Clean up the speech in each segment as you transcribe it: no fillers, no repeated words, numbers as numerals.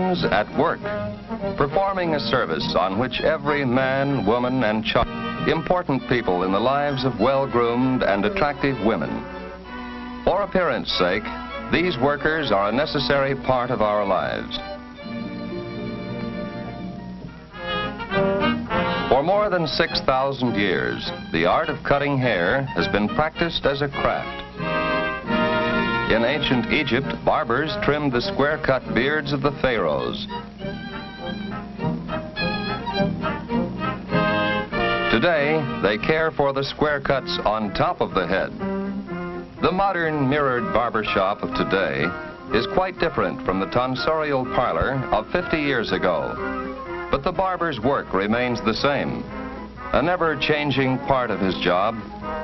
begins at work, performing a service on which every man, woman, and child, important people in the lives of well-groomed and attractive women. For appearance sake, these workers are a necessary part of our lives. For more than 6,000 years, the art of cutting hair has been practiced as a craft. In ancient Egypt, barbers trimmed the square-cut beards of the pharaohs. Today, they care for the square cuts on top of the head. The modern mirrored barbershop of today is quite different from the tonsorial parlor of 50 years ago. But the barber's work remains the same. A never-changing part of his job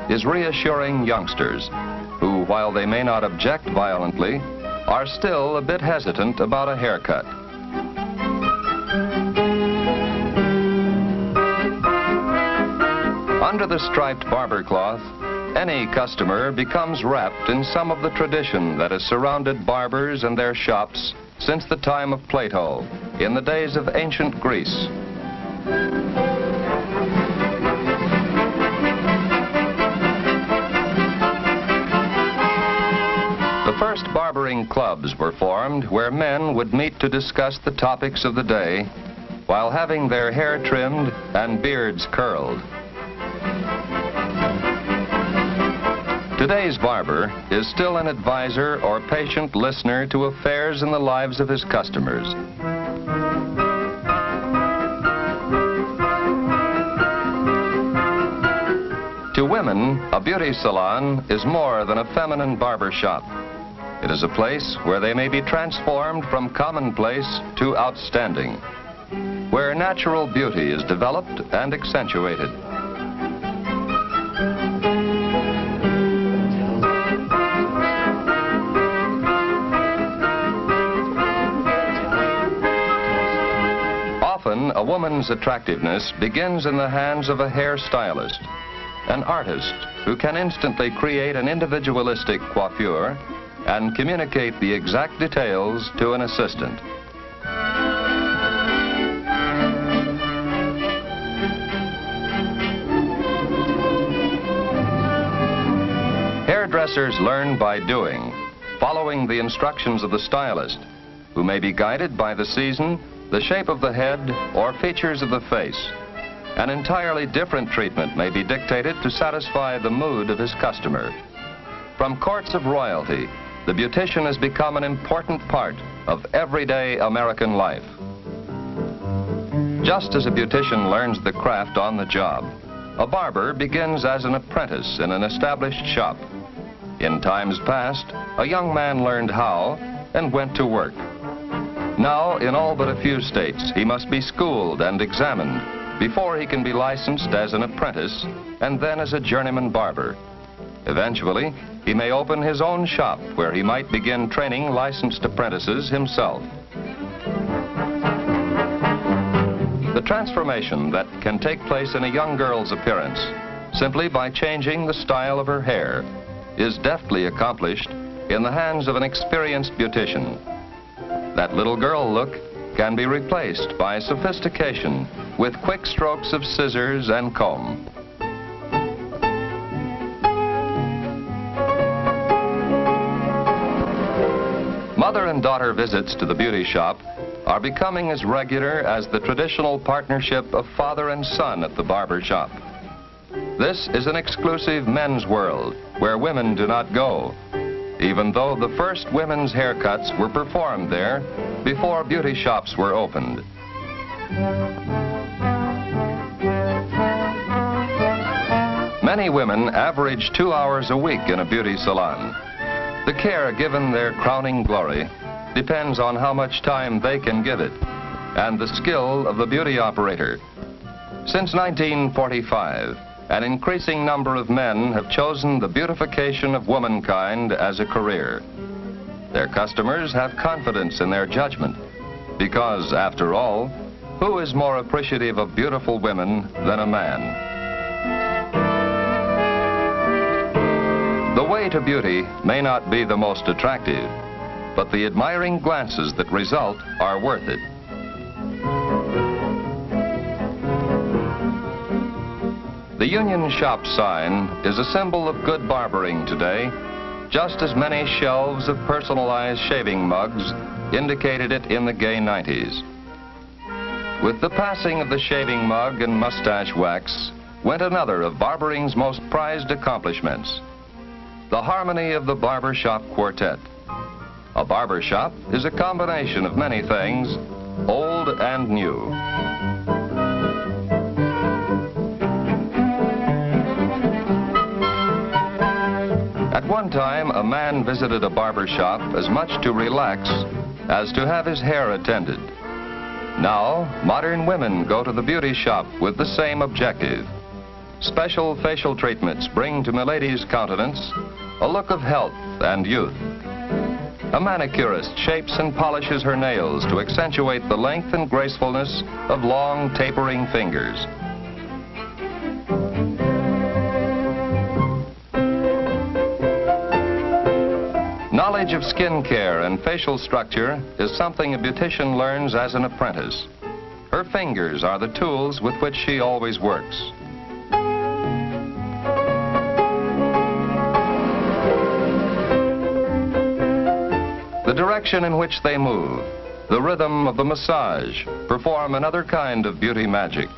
is reassuring youngsters who, while they may not object violently, are still a bit hesitant about a haircut. Under the striped barber cloth, any customer becomes wrapped in some of the tradition that has surrounded barbers and their shops since the time of Plato, in the days of ancient Greece. The first barbering clubs were formed where men would meet to discuss the topics of the day while having their hair trimmed and beards curled. Today's barber is still an advisor or patient listener to affairs in the lives of his customers. To women, a beauty salon is more than a feminine barber shop. It is a place where they may be transformed from commonplace to outstanding, where natural beauty is developed and accentuated. Often, a woman's attractiveness begins in the hands of a hairstylist, an artist who can instantly create an individualistic coiffure and communicate the exact details to an assistant. Hairdressers learn by doing, following the instructions of the stylist, who may be guided by the season, the shape of the head, or features of the face. An entirely different treatment may be dictated to satisfy the mood of his customer. From courts of royalty, the beautician has become an important part of everyday American life. Just as a beautician learns the craft on the job, a barber begins as an apprentice in an established shop. In times past, a young man learned how and went to work. Now, in all but a few states, he must be schooled and examined before he can be licensed as an apprentice and then as a journeyman barber. Eventually, he may open his own shop where he might begin training licensed apprentices himself. The transformation that can take place in a young girl's appearance simply by changing the style of her hair is deftly accomplished in the hands of an experienced beautician. That little girl look can be replaced by sophistication with quick strokes of scissors and comb. Mother and daughter visits to the beauty shop are becoming as regular as the traditional partnership of father and son at the barber shop. This is an exclusive men's world where women do not go, even though the first women's haircuts were performed there before beauty shops were opened. Many women average 2 hours a week in a beauty salon. The care given their crowning glory depends on how much time they can give it and the skill of the beauty operator. Since 1945, an increasing number of men have chosen the beautification of womankind as a career. Their customers have confidence in their judgment because, after all, who is more appreciative of beautiful women than a man? The way to beauty may not be the most attractive, but the admiring glances that result are worth it. The Union Shop sign is a symbol of good barbering today, just as many shelves of personalized shaving mugs indicated it in the gay 90s. With the passing of the shaving mug and mustache wax went another of barbering's most prized accomplishments, the harmony of the barbershop quartet. A barbershop is a combination of many things, old and new. At one time, a man visited a barbershop as much to relax as to have his hair attended. Now, modern women go to the beauty shop with the same objective. Special facial treatments bring to milady's countenance a look of health and youth. A manicurist shapes and polishes her nails to accentuate the length and gracefulness of long, tapering fingers. Knowledge of skin care and facial structure is something a beautician learns as an apprentice. Her fingers are the tools with which she always works. The direction in which they move, the rhythm of the massage, perform another kind of beauty magic.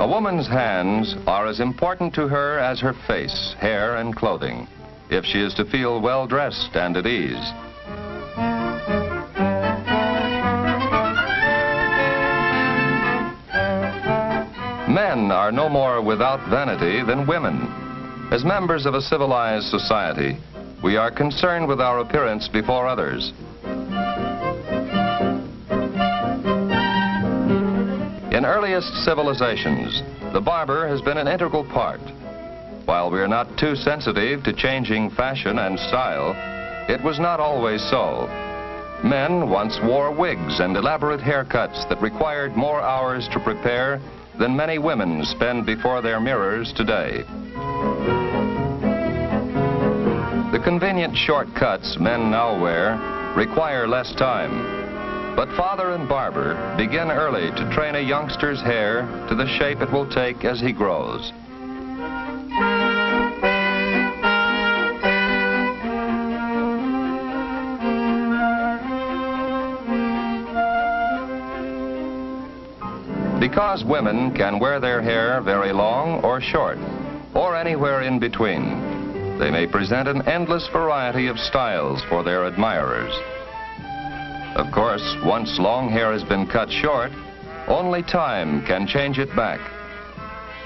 A woman's hands are as important to her as her face, hair, and clothing, if she is to feel well dressed and at ease. Men are no more without vanity than women. As members of a civilized society, we are concerned with our appearance before others. In earliest civilizations, the barber has been an integral part. While we are not too sensitive to changing fashion and style, it was not always so. Men once wore wigs and elaborate haircuts that required more hours to prepare than many women spend before their mirrors today. The convenient shortcuts men now wear require less time. But father and barber begin early to train a youngster's hair to the shape it will take as he grows. Because women can wear their hair very long or short, or anywhere in between, they may present an endless variety of styles for their admirers. Of course, once long hair has been cut short, only time can change it back.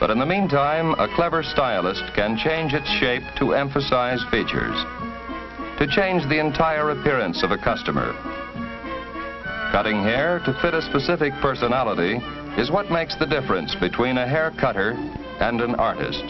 But in the meantime, a clever stylist can change its shape to emphasize features, to change the entire appearance of a customer. Cutting hair to fit a specific personality is what makes the difference between a hair cutter and an artist.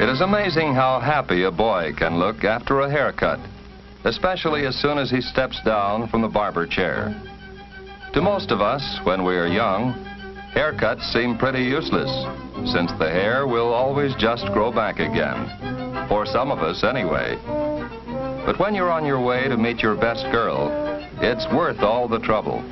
It is amazing how happy a boy can look after a haircut, especially as soon as he steps down from the barber chair. To most of us, when we are young, haircuts seem pretty useless, since the hair will always just grow back again. For some of us, anyway. But when you're on your way to meet your best girl, it's worth all the trouble.